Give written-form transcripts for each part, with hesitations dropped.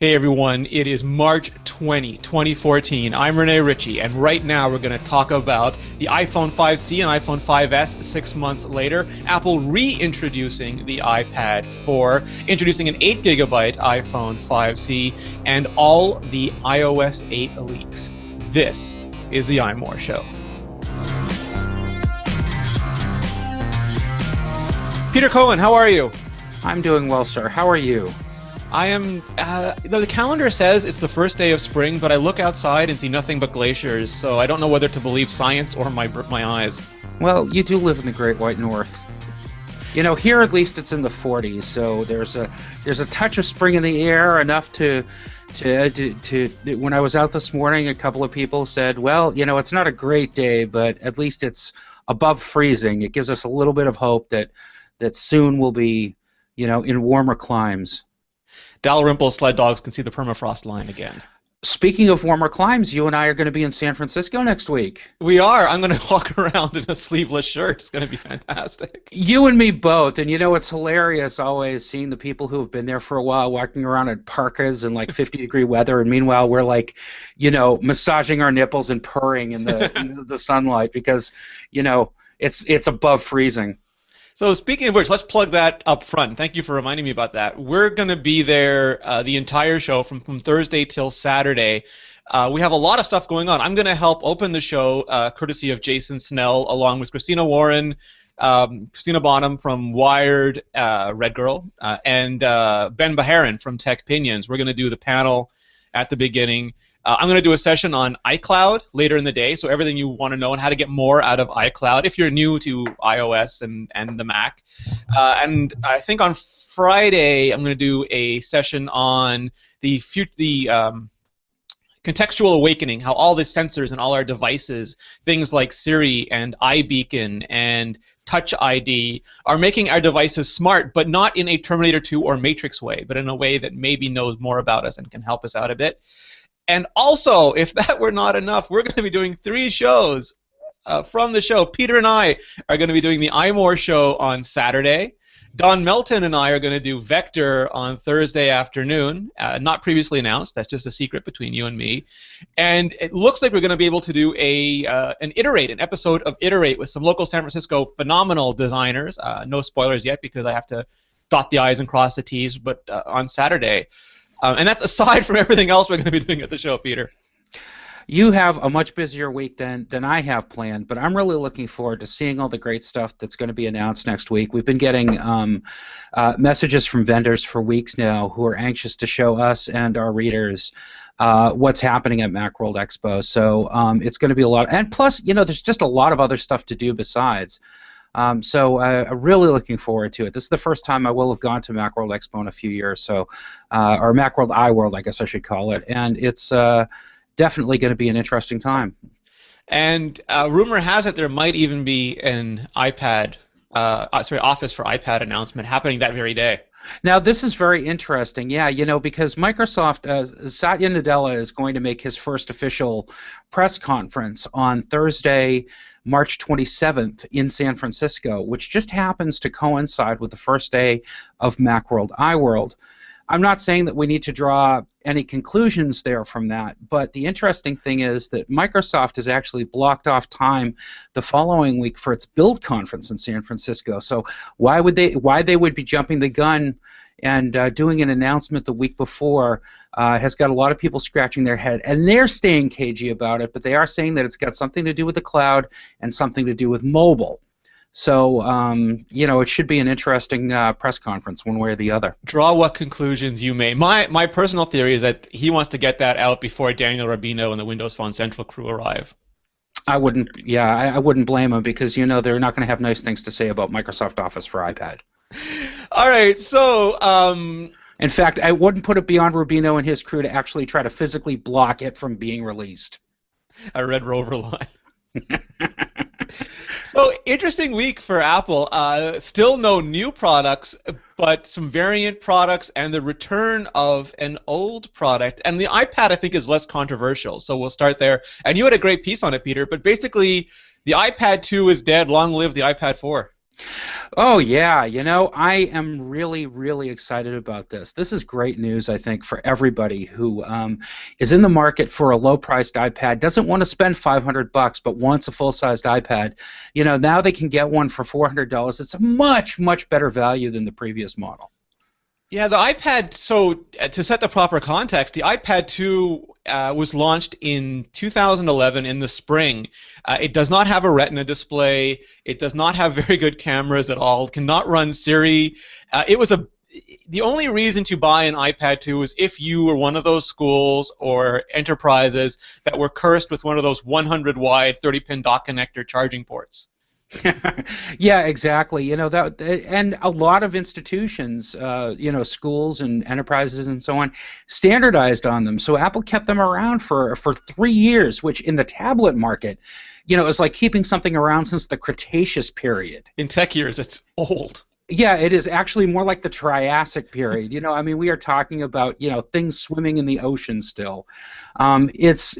Hey everyone, it is March 20, 2014. I'm Rene Ritchie, and right now we're going to talk about the iPhone 5C and iPhone 5S 6 months later, Apple reintroducing the iPad 4, introducing an 8GB iPhone 5C, and all the iOS 8 leaks. This is the iMore Show. Peter Cohen, how are you? I'm doing well, sir. How are you? I am, the calendar says it's the first day of spring, but I look outside and see nothing but glaciers, so I don't know whether to believe science or my eyes. Well, you do live in the Great White North. You know, here at least it's in the 40s, so there's a touch of spring in the air, enough to when I was out this morning, a couple of people said, well, you know, it's not a great day, but at least it's above freezing. It gives us a little bit of hope that soon we'll be, you know, in warmer climes. Dalrymple sled dogs can see the permafrost line again. Speaking of warmer climes, you and I are going to be in San Francisco next week. We are. I'm going to walk around in a sleeveless shirt. It's going to be fantastic. You and me both. And you know, it's hilarious always seeing the people who have been there for a while walking around in parkas and like 50-degree weather. And meanwhile, we're like, you know, massaging our nipples and purring in the sunlight because, you know, it's above freezing. So speaking of which, let's plug that up front. Thank you for reminding me about that. We're going to be there the entire show from Thursday till Saturday. We have a lot of stuff going on. I'm going to help open the show courtesy of Jason Snell, along with Christina Warren, Christina Bonham from Wired, Red Girl, and Ben Baharin from Tech Pinions. We're going to do the panel at the beginning. I'm going to do a session on iCloud later in the day, so everything you want to know and how to get more out of iCloud if you're new to iOS and the Mac. And I think on Friday I'm going to do a session on the contextual awakening, how all the sensors and all our devices, things like Siri and iBeacon and Touch ID, are making our devices smart, but not in a Terminator 2 or Matrix way, but in a way that maybe knows more about us and can help us out a bit. And also, if that were not enough, we're going to be doing 3 shows from the show. Peter and I are going to be doing the iMore show on Saturday. Don Melton and I are going to do Vector on Thursday afternoon, not previously announced. That's just a secret between you and me. And it looks like we're going to be able to do an episode of Iterate with some local San Francisco phenomenal designers. No spoilers yet because I have to dot the I's and cross the T's, but on Saturday. And that's aside from everything else we're going to be doing at the show, Peter. You have a much busier week than I have planned, but I'm really looking forward to seeing all the great stuff that's going to be announced next week. We've been getting messages from vendors for weeks now who are anxious to show us and our readers what's happening at Macworld Expo. So it's going to be a lot. And plus, you know, there's just a lot of other stuff to do besides. So I'm really looking forward to it. This is the first time I will have gone to Macworld Expo in a few years, so or Macworld iWorld, I guess I should call it, and it's definitely going to be an interesting time. And rumor has it there might even be an Office for iPad announcement happening that very day. Now, this is very interesting, yeah, you know, because Microsoft, Satya Nadella is going to make his first official press conference on Thursday, March 27th in San Francisco, which just happens to coincide with the first day of Macworld iWorld. I'm not saying that we need to draw any conclusions there from that, but the interesting thing is that Microsoft has actually blocked off time the following week for its Build conference in San Francisco. So why they would be jumping the gun and doing an announcement the week before has got a lot of people scratching their head, and they're staying cagey about it, but they are saying that it's got something to do with the cloud and something to do with mobile. So, you know, it should be an interesting press conference one way or the other. Draw what conclusions you may. My personal theory is that he wants to get that out before Daniel Rubino and the Windows Phone Central crew arrive. I wouldn't blame him because, you know, they're not going to have nice things to say about Microsoft Office for iPad. All right, so... in fact, I wouldn't put it beyond Rubino and his crew to actually try to physically block it from being released. A Red Rover line. So, interesting week for Apple. Still no new products, but some variant products and the return of an old product. And the iPad, I think, is less controversial, so we'll start there. And you had a great piece on it, Peter, but basically the iPad 2 is dead. Long live the iPad 4. Oh yeah, I am really, really excited about this. This is great news, I think, for everybody who is in the market for a low-priced iPad, doesn't want to spend $500, but wants a full-sized iPad. Now they can get one for $400. It's a much, much better value than the previous model. Yeah, the iPad, so to set the proper context, the iPad 2 was launched in 2011 in the spring. It does not have a Retina display. It does not have very good cameras at all. It cannot run Siri. The only reason to buy an iPad 2 is if you were one of those schools or enterprises that were cursed with one of those 100 wide 30-pin dock connector charging ports. Yeah, exactly. That, and a lot of institutions, schools and enterprises and so on, standardized on them. So Apple kept them around for 3 years, which in the tablet market, is like keeping something around since the Cretaceous period. In tech years, it's old. Yeah, it is actually more like the Triassic period. We are talking about things swimming in the ocean still. It's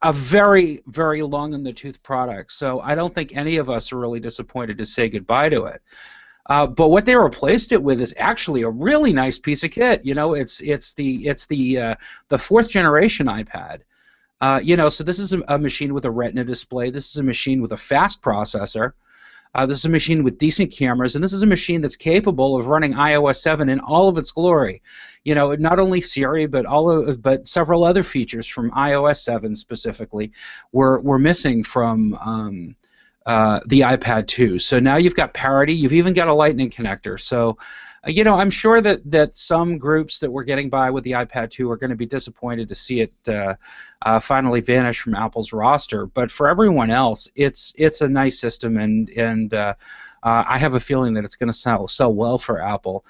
a very, very long in the tooth product, so I don't think any of us are really disappointed to say goodbye to it. But what they replaced it with is actually a really nice piece of kit. It's the fourth generation iPad. So this is a machine with a Retina display. This is a machine with a fast processor. This is a machine with decent cameras, and this is a machine that's capable of running iOS 7 in all of its glory. Not only Siri, but several other features from iOS 7 specifically were missing from the iPad 2. So now you've got parity. You've even got a Lightning connector. So, I'm sure that some groups that were getting by with the iPad 2 are going to be disappointed to see it finally vanish from Apple's roster. But for everyone else, it's a nice system, and I have a feeling that it's going to sell well for Apple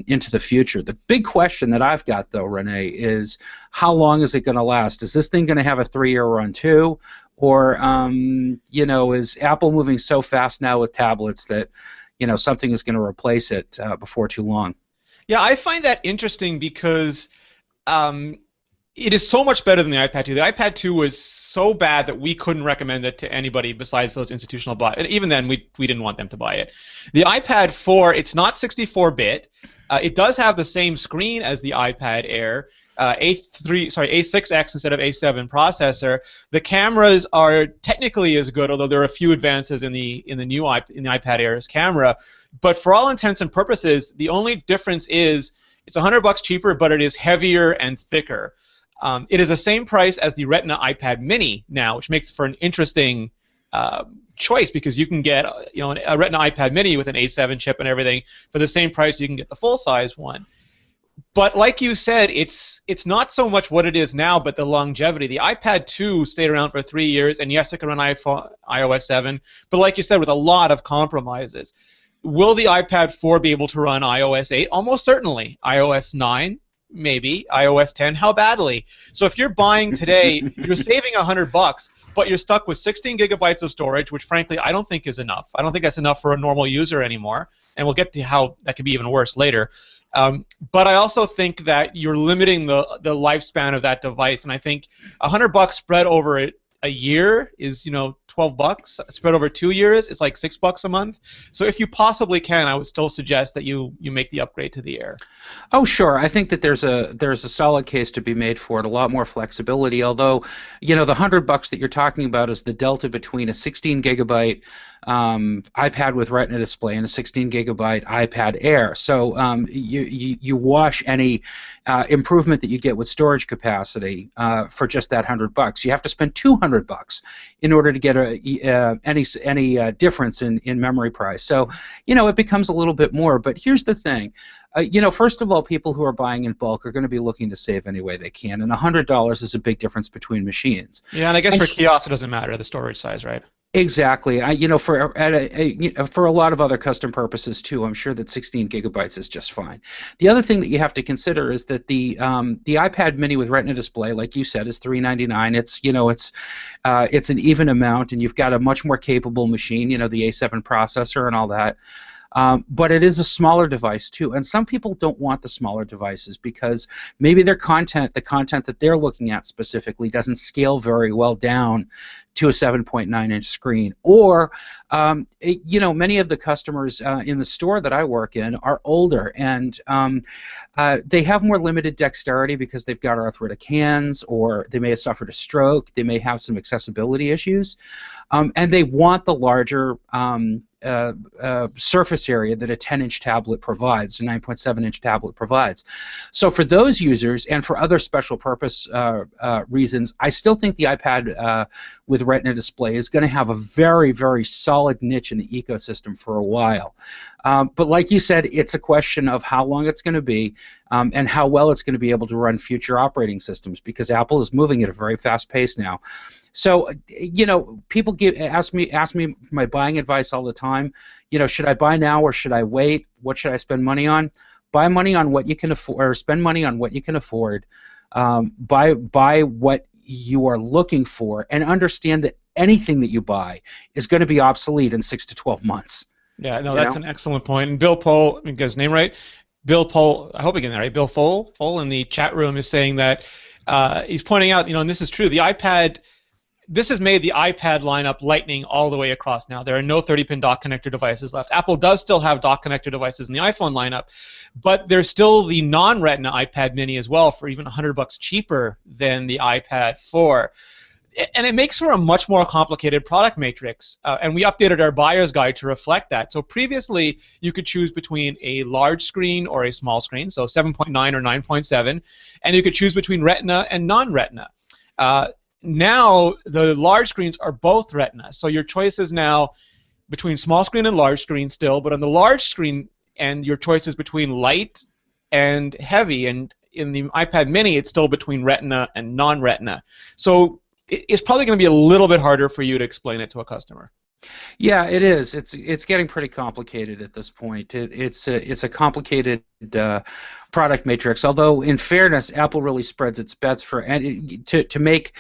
into the future. The big question that I've got, though, Rene, is how long is it going to last? Is this thing going to have a 3-year run too, or is Apple moving so fast now with tablets that something is going to replace it before too long? Yeah, I find that interesting because it is so much better than the iPad 2. The iPad 2 was so bad that we couldn't recommend it to anybody besides those institutional buyers. And even then, we didn't want them to buy it. The iPad 4, it's not 64-bit. It does have the same screen as the iPad Air. A6X instead of A7 processor. The cameras are technically as good, although there are a few advances in the iPad Air's camera. But for all intents and purposes, the only difference is it's $100 cheaper, but it is heavier and thicker. It is the same price as the Retina iPad Mini now, which makes for an interesting choice because you can get a Retina iPad Mini with an A7 chip and everything for the same price you can get the full-size one. But like you said, it's not so much what it is now, but the longevity. The iPad 2 stayed around for 3 years, and yes, it can run iOS 7, but like you said, with a lot of compromises. Will the iPad 4 be able to run iOS 8? Almost certainly. iOS 9? Maybe. iOS 10? How badly? So if you're buying today, you're saving $100, but you're stuck with 16 gigabytes of storage, which frankly I don't think is enough. I don't think that's enough for a normal user anymore, and we'll get to how that could be even worse later. But I also think that you're limiting the lifespan of that device, and I think $100 spread over a year is $12. Spread over 2 years, it's like $6 a month. So if you possibly can, I would still suggest that you make the upgrade to the Air. Oh, sure. I think that there's a solid case to be made for it. A lot more flexibility. Although, the $100 that you're talking about is the delta between a 16 gigabyte iPad with Retina display and a 16 gigabyte iPad Air. So you wash any improvement that you get with storage capacity for just that $100. You have to spend $200 in order to get any difference in memory price. So it becomes a little bit more. But here's the thing. First of all, people who are buying in bulk are going to be looking to save any way they can, and $100 is a big difference between machines. Yeah, and I guess for kiosks it doesn't matter the storage size, right? Exactly. For a lot of other custom purposes too, I'm sure that 16 gigabytes is just fine. The other thing that you have to consider is that the iPad Mini with Retina display, like you said, is $399. It's an even amount, and you've got a much more capable machine. The A7 processor and all that. but it is a smaller device too. And some people don't want the smaller devices because maybe the content that they're looking at specifically doesn't scale very well down to a 7.9-inch screen. Or, many of the customers in the store that I work in are older, and they have more limited dexterity because they've got arthritic hands, or they may have suffered a stroke, they may have some accessibility issues, and they want the larger surface area that a 10-inch tablet provides, a 9.7-inch tablet provides. So for those users and for other special purpose reasons, I still think the iPad with Retina display is going to have a very, very solid niche in the ecosystem for a while. But like you said, it's a question of how long it's going to be and how well it's going to be able to run future operating systems, because Apple is moving at a very fast pace now. So, people ask me my buying advice all the time. Should I buy now or should I wait? What should I spend money on? Buy money on what you can afford, or spend money on what you can afford. Buy what you are looking for, and understand that anything that you buy is going to be obsolete in 6 to 12 months. Yeah, no, that's an excellent point. And Bill Pohl, I get his name right. Bill Pohl, I hope I get that right. Bill Pohl in the chat room is saying that he's pointing out, and this is true. The iPad. This has made the iPad lineup Lightning all the way across now. There are no 30-pin dock connector devices left. Apple does still have dock connector devices in the iPhone lineup, but there's still the non-Retina iPad mini as well for even $100 cheaper than the iPad 4. And it makes for a much more complicated product matrix, and we updated our buyer's guide to reflect that. So previously, you could choose between a large screen or a small screen, so 7.9 or 9.7, and you could choose between Retina and non-Retina. Now, the large screens are both Retina, so your choice is now between small screen and large screen still, but on the large screen, and your choice is between light and heavy, and in the iPad mini, it's still between Retina and non-Retina. So it's probably going to be a little bit harder for you to explain it to a customer. Yeah, it is. It's getting pretty complicated at this point. It's a complicated product matrix. Although, in fairness, Apple really spreads its bets to make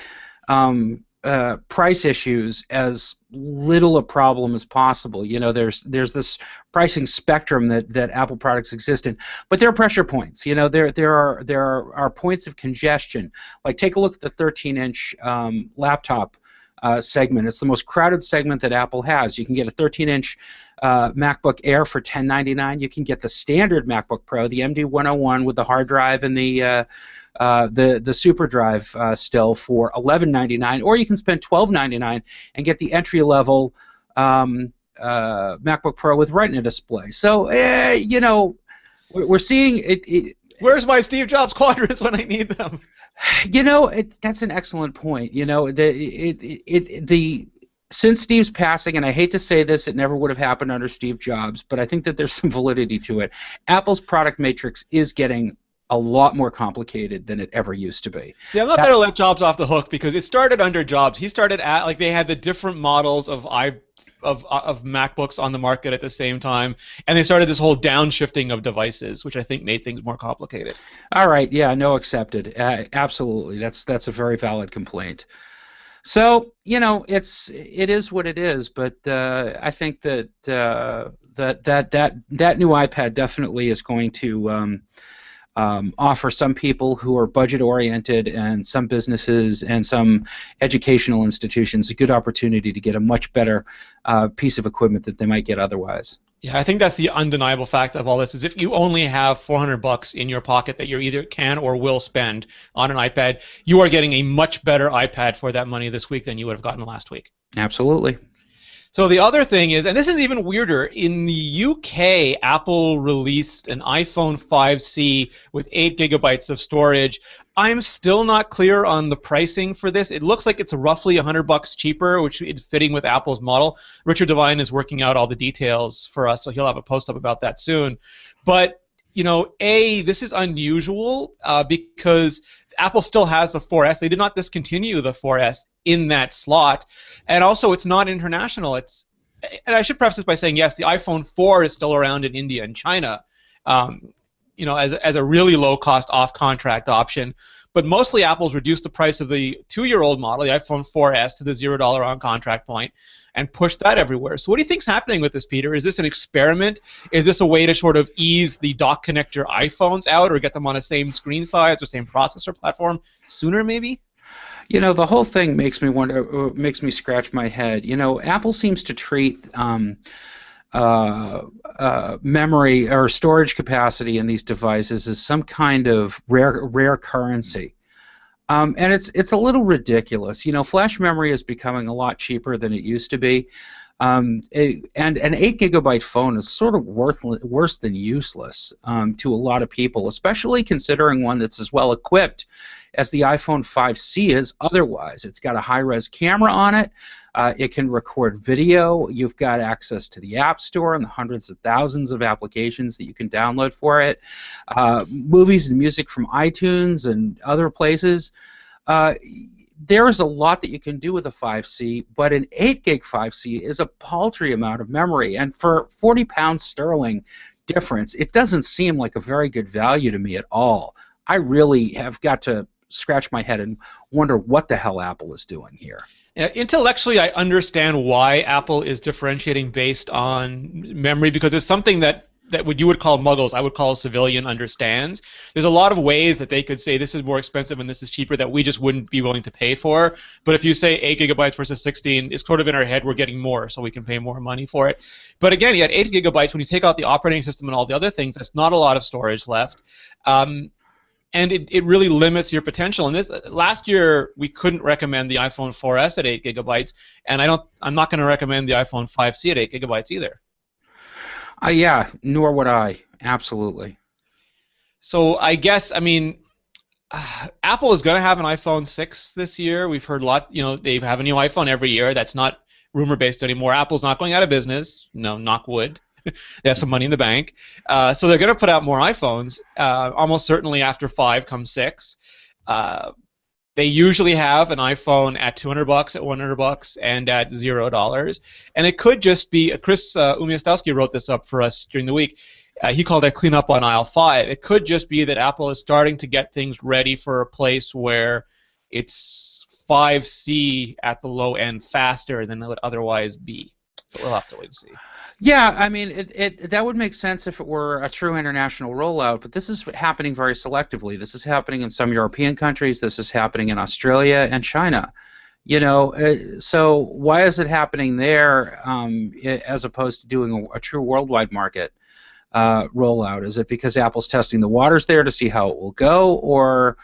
price issues as little a problem as possible. There's this pricing spectrum that Apple products exist in, but there are pressure points. There are points of congestion. Like, take a look at the 13-inch laptop segment. It's the most crowded segment that Apple has. You can get a 13-inch MacBook Air for $10.99. You can get the standard MacBook Pro, the MD101 with the hard drive and the Super Drive still for $11.99, or you can spend $12.99 and get the entry-level MacBook Pro with Retina display. So, we're seeing it. Where's my Steve Jobs quadrants when I need them? That's an excellent point. Since Steve's passing, and I hate to say this, it never would have happened under Steve Jobs, but I think that there's some validity to it. Apple's product matrix is getting a lot more complicated than it ever used to be. See, I'm not going to let Jobs off the hook, because it started under Jobs. He started at, they had the different models of MacBooks on the market at the same time, and they started this whole downshifting of devices, which I think made things more complicated. All right, yeah, no, accepted. Absolutely, that's a very valid complaint. So, it is what it is, but I think that that new iPad definitely is going to offer some people who are budget-oriented, and some businesses and some educational institutions, a good opportunity to get a much better piece of equipment that they might get otherwise. Yeah, I think that's the undeniable fact of all this, is if you only have $400 in your pocket that you either can or will spend on an iPad, you are getting a much better iPad for that money this week than you would have gotten last week. Absolutely. So the other thing is, and this is even weirder, in the UK, Apple released an iPhone 5C with 8 gigabytes of storage. I'm still not clear on the pricing for this. It looks like it's roughly $100 cheaper, which is fitting with Apple's model. Richard Devine is working out all the details for us, so he'll have a post up about that soon. But, this is unusual because Apple still has the 4S. They did not discontinue the 4S in that slot, and also it's not international. And I should preface this by saying, yes, the iPhone 4 is still around in India and China, as a really low-cost off-contract option. But mostly Apple's reduced the price of the 2-year-old model, the iPhone 4S, to the $0 on-contract point. and push that everywhere. So what do you think's happening with this, Peter? Is this an experiment? Is this a way to sort of ease the dock connector iPhones out or get them on the same screen size or same processor platform sooner, maybe? You know, the whole thing makes me wonder, makes me scratch my head. You know, Apple seems to treat memory or storage capacity in these devices as some kind of rare currency. And it's a little ridiculous. You know, flash memory is becoming a lot cheaper than it used to be. And an 8 GB phone is sort of worse than useless to a lot of people, especially considering one that's as well equipped as the iPhone 5C is otherwise. It's got a high-res camera on it. It can record video. You've got access to the App Store and the hundreds of thousands of applications that you can download for it. Movies and music from iTunes and other places. There is a lot that you can do with a 5C, but an 8 GB 5C is a paltry amount of memory. And for £40 sterling difference, it doesn't seem like a very good value to me at all. I really have got to scratch my head and wonder what the hell Apple is doing here. Yeah, intellectually, I understand why Apple is differentiating based on memory, because it's something that what you would call muggles, I would call civilian, understands. There's a lot of ways that they could say this is more expensive and this is cheaper that we just wouldn't be willing to pay for. But if you say 8 GB versus 16, it's sort of in our head we're getting more, so we can pay more money for it. But again, you had 8 GB, when you take out the operating system and all the other things, that's not a lot of storage left. And it really limits your potential. And this last year we couldn't recommend the iPhone 4S at 8 GB, and I'm not going to recommend the iPhone 5C at 8 GB either. Yeah, nor would I. Absolutely. So I guess, I mean, Apple is going to have an iPhone 6 this year. We've heard a lot. You know, they have a new iPhone every year. That's not rumor-based anymore. Apple's not going out of business. No, knock wood. They have some money in the bank. So they're going to put out more iPhones. Almost certainly after 5 comes 6. They usually have an iPhone at $200, at $100, and at $0. And it could just be, Chris Umiastowski wrote this up for us during the week. He called it clean up on aisle 5. It could just be that Apple is starting to get things ready for a place where it's 5C at the low end faster than it would otherwise be. But we'll have to wait and see. Yeah, I mean, that would make sense if it were a true international rollout, but this is happening very selectively. This is happening in some European countries. This is happening in Australia and China. You know, so why is it happening there as opposed to doing a true worldwide market rollout? Is it because Apple's testing the waters there to see how it will go, or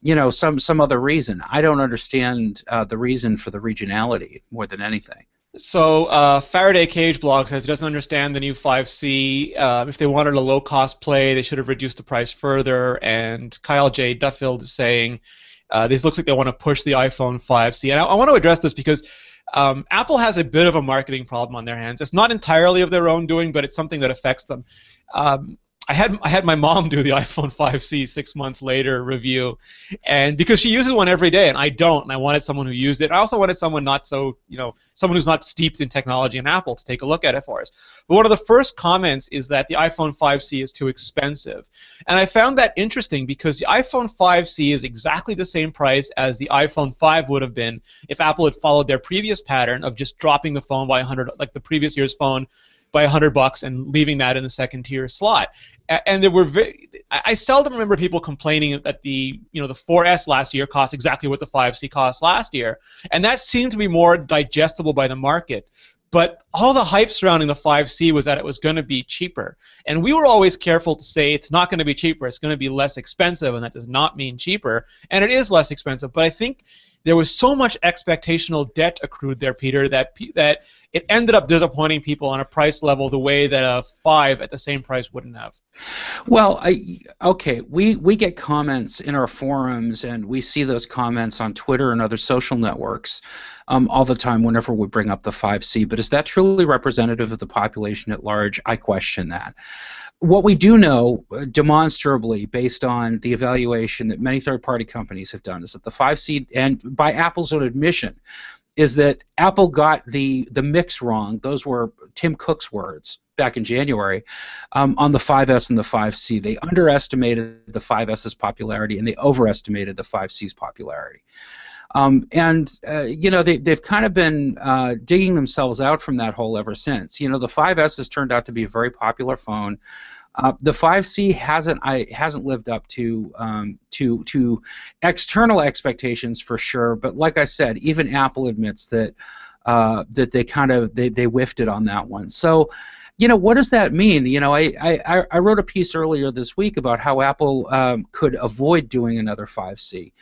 you know, some other reason? I don't understand the reason for the regionality more than anything. So Faraday Cage blog says he doesn't understand the new 5C. If they wanted a low-cost play, they should have reduced the price further. And Kyle J. Duffield is saying this looks like they want to push the iPhone 5C. And I want to address this because Apple has a bit of a marketing problem on their hands. It's not entirely of their own doing, but it's something that affects them. I had my mom do the iPhone 5C 6 months later review, and because she uses one every day and I don't, and I wanted someone who used it. I also wanted someone not so, you know, someone who's not steeped in technology and Apple to take a look at it for us. But one of the first comments is that the iPhone 5C is too expensive, and I found that interesting because the iPhone 5C is exactly the same price as the iPhone 5 would have been if Apple had followed their previous pattern of just dropping the phone by $100, like the previous year's phone, by $100 and leaving that in the second tier slot. And there were I seldom remember people complaining that the 4S last year cost exactly what the 5C cost last year, and that seemed to be more digestible by the market. But all the hype surrounding the 5C was that it was going to be cheaper, and we were always careful to say it's not going to be cheaper, it's going to be less expensive, and that does not mean cheaper, and it is less expensive. But I think there was so much expectational debt accrued there, Peter, that it ended up disappointing people on a price level the way that a 5 at the same price wouldn't have. Well, okay, we get comments in our forums, and we see those comments on Twitter and other social networks all the time whenever we bring up the 5C, but is that truly representative of the population at large? I question that. What we do know demonstrably, based on the evaluation that many third-party companies have done, is that the 5C, and by Apple's own admission, is that Apple got the mix wrong. Those were Tim Cook's words back in January on the 5S and the 5C. They underestimated the 5S's popularity and they overestimated the 5C's popularity. They've kind of been digging themselves out from that hole ever since. You know, the 5S has turned out to be a very popular phone. The 5C hasn't lived up to external expectations for sure. But like I said, even Apple admits that they whiffed it on that one. So, you know, what does that mean? You know, I wrote a piece earlier this week about how Apple could avoid doing another 5C.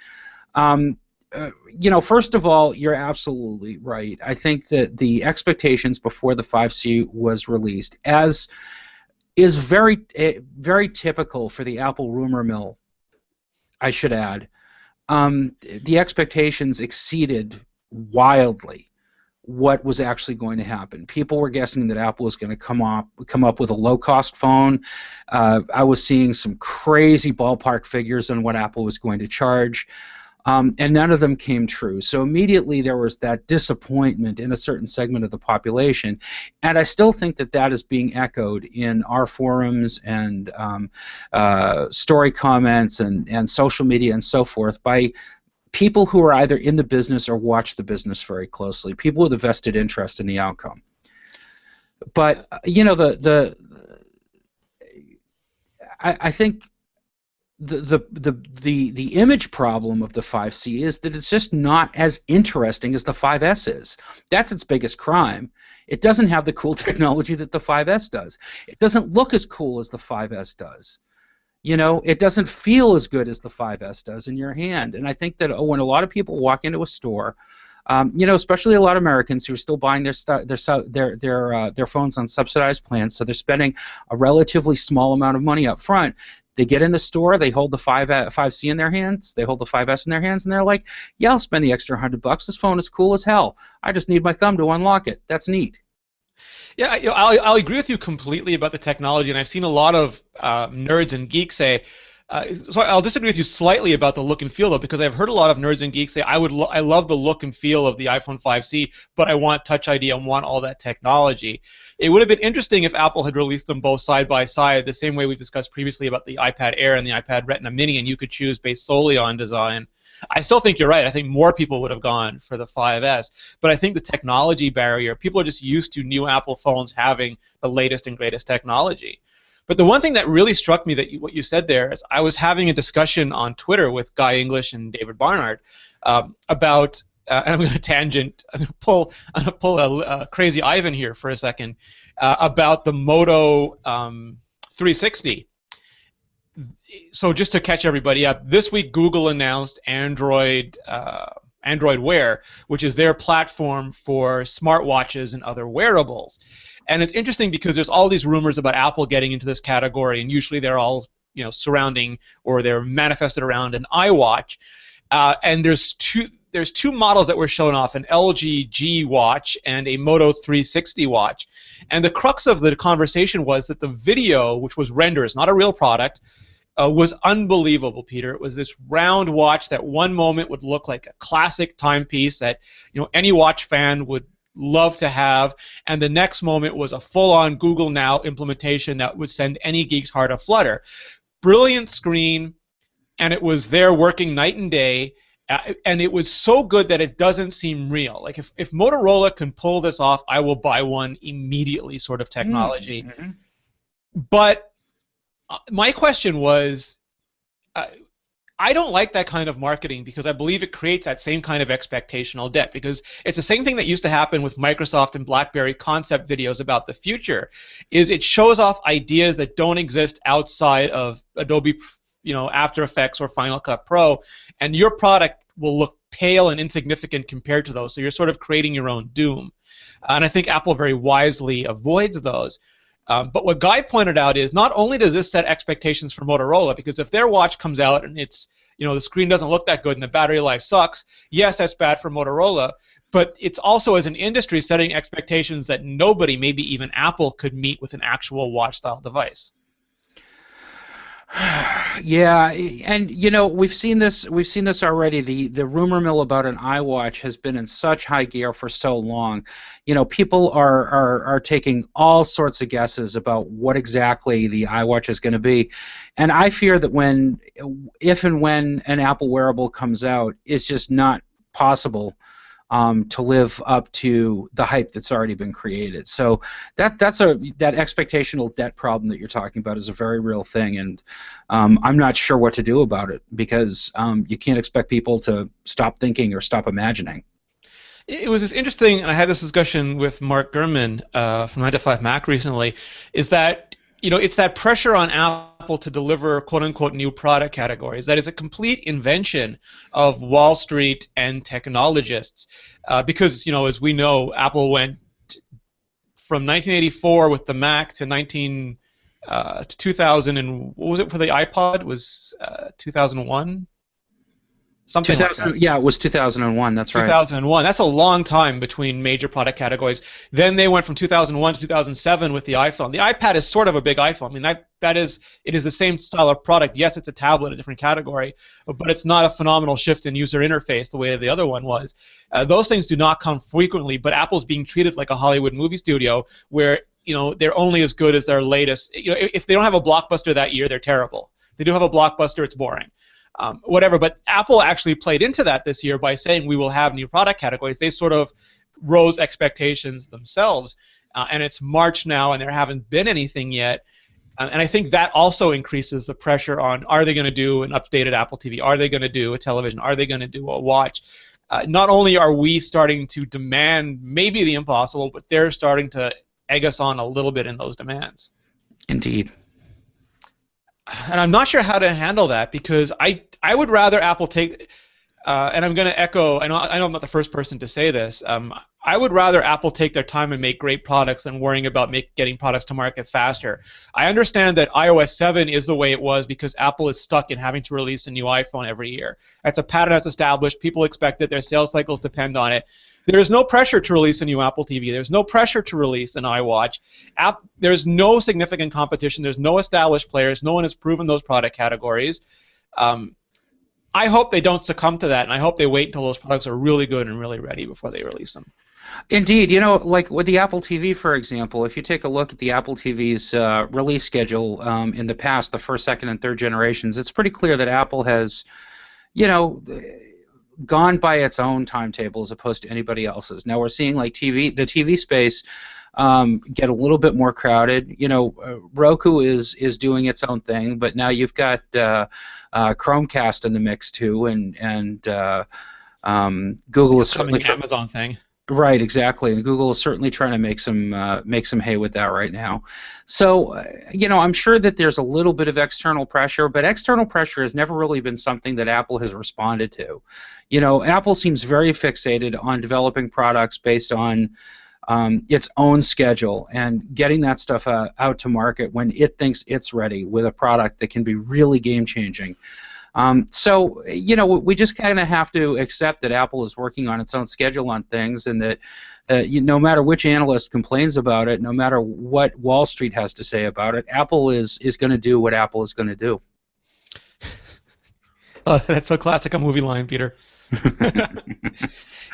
You know, first of all, you're absolutely right. I think that the expectations before the 5C was released, as is very typical for the Apple rumor mill, I should add, the expectations exceeded wildly what was actually going to happen. People were guessing that Apple was going to come up with a low-cost phone. I was seeing some crazy ballpark figures on what Apple was going to charge. And none of them came true. So immediately there was that disappointment in a certain segment of the population, and I still think that that is being echoed in our forums and story comments and social media and so forth by people who are either in the business or watch the business very closely, people with a vested interest in the outcome. But you know, I think the image problem of the 5C is that it's just not as interesting as the 5S is. That's its biggest crime. It doesn't have the cool technology that the 5S does. It doesn't look as cool as the 5S does. You know, it doesn't feel as good as the 5S does in your hand. And I think that when a lot of people walk into a store, you know, especially a lot of Americans who are still buying their phones on subsidized plans, so they're spending a relatively small amount of money up front. They get in the store, they hold the 5C in their hands, they hold the 5S in their hands, and they're like, yeah, I'll spend the extra $100. This phone is cool as hell. I just need my thumb to unlock it. That's neat. Yeah, you know, I'll agree with you completely about the technology, and I've seen a lot of nerds and geeks say, so I'll disagree with you slightly about the look and feel, though, because I've heard a lot of nerds and geeks say, I love the look and feel of the iPhone 5C, but I want Touch ID, I want all that technology. It would have been interesting if Apple had released them both side by side, the same way we've discussed previously about the iPad Air and the iPad Retina Mini, and you could choose based solely on design. I still think you're right. I think more people would have gone for the 5S, but I think the technology barrier, people are just used to new Apple phones having the latest and greatest technology. But the one thing that really struck me, what you said there, is I was having a discussion on Twitter with Guy English and David Barnard about, and I'm going to tangent, I'm going to pull a crazy Ivan here for a second, about the Moto 360. So just to catch everybody up, this week Google announced Android Wear, which is their platform for smartwatches and other wearables. And it's interesting because there's all these rumors about Apple getting into this category, and usually they're all, you know, surrounding or they're manifested around an iWatch. And there's two models that were shown off, an LG G watch and a Moto 360 watch. And the crux of the conversation was that the video, which was renders, not a real product, was unbelievable, Peter. It was this round watch that one moment would look like a classic timepiece that, you know, any watch fan would love to have, and the next moment was a full-on Google Now implementation that would send any geek's heart aflutter. Brilliant screen, and it was there working night and day, and it was so good that it doesn't seem real. Like if Motorola can pull this off, I will buy one immediately sort of technology. Mm-hmm. But my question was, I don't like that kind of marketing because I believe it creates that same kind of expectational debt, because it's the same thing that used to happen with Microsoft and BlackBerry concept videos about the future, is it shows off ideas that don't exist outside of Adobe, you know, After Effects or Final Cut Pro, and your product will look pale and insignificant compared to those, so you're sort of creating your own doom. And I think Apple very wisely avoids those. But what Guy pointed out is not only does this set expectations for Motorola, because if their watch comes out and it's, you know, the screen doesn't look that good and the battery life sucks, yes, that's bad for Motorola, but it's also as an industry setting expectations that nobody, maybe even Apple, could meet with an actual watch-style device. Yeah, and you know, we've seen this already. The rumor mill about an iWatch has been in such high gear for so long. You know, people are taking all sorts of guesses about what exactly the iWatch is going to be, and I fear that if and when an Apple wearable comes out, it's just not possible to live up to the hype that's already been created. So that expectational debt problem that you're talking about is a very real thing, and I'm not sure what to do about it, because you can't expect people to stop thinking or stop imagining. It was just interesting, and I had this discussion with Mark Gurman from 9 to 5 Mac recently, is that it's that pressure on Apple to deliver quote-unquote new product categories that is a complete invention of Wall Street and technologists, because as we know, Apple went from 1984 with the Mac to 2000, and what was it for the iPod? It was 2001. Something like that. Yeah, it was 2001. That's right. 2001. That's a long time between major product categories. Then they went from 2001 to 2007 with the iPhone. The iPad is sort of a big iPhone. I mean, it is the same style of product. Yes, it's a tablet, a different category, but it's not a phenomenal shift in user interface the way the other one was. Those things do not come frequently, but Apple's being treated like a Hollywood movie studio where they're only as good as their latest. If they don't have a blockbuster that year, they're terrible. If they do have a blockbuster, it's boring. Whatever, but Apple actually played into that this year by saying we will have new product categories. They sort of rose expectations themselves, and it's March now, and there haven't been anything yet. And I think that also increases the pressure on, are they going to do an updated Apple TV? Are they going to do a television? Are they going to do a watch? Not only are we starting to demand maybe the impossible, but they're starting to egg us on a little bit in those demands. Indeed. And I'm not sure how to handle that, because I would rather Apple take, and I'm going to echo, I know I'm not the first person to say this, I would rather Apple take their time and make great products than worrying about getting products to market faster. I understand that iOS 7 is the way it was because Apple is stuck in having to release a new iPhone every year. That's a pattern that's established. People expect it. Their sales cycles depend on it. There is no pressure to release a new Apple TV. There's no pressure to release an iWatch. There's no significant competition. There's no established players. No one has proven those product categories. I hope they don't succumb to that, and I hope they wait until those products are really good and really ready before they release them. Indeed. Like with the Apple TV, for example, if you take a look at the Apple TV's release schedule in the past, the first, second, and third generations, it's pretty clear that Apple has, gone by its own timetable as opposed to anybody else's. Now we're seeing the TV space get a little bit more crowded. Roku is doing its own thing, but now you've got Chromecast in the mix too, and Google is certainly the Amazon thing. Right, exactly, and Google is certainly trying to make some hay with that right now. So, I'm sure that there's a little bit of external pressure, but external pressure has never really been something that Apple has responded to. Apple seems very fixated on developing products based on its own schedule and getting that stuff out to market when it thinks it's ready with a product that can be really game-changing. So, we just kind of have to accept that Apple is working on its own schedule on things, and that no matter which analyst complains about it, no matter what Wall Street has to say about it, Apple is going to do what Apple is going to do. Oh, that's so classic a movie line, Peter.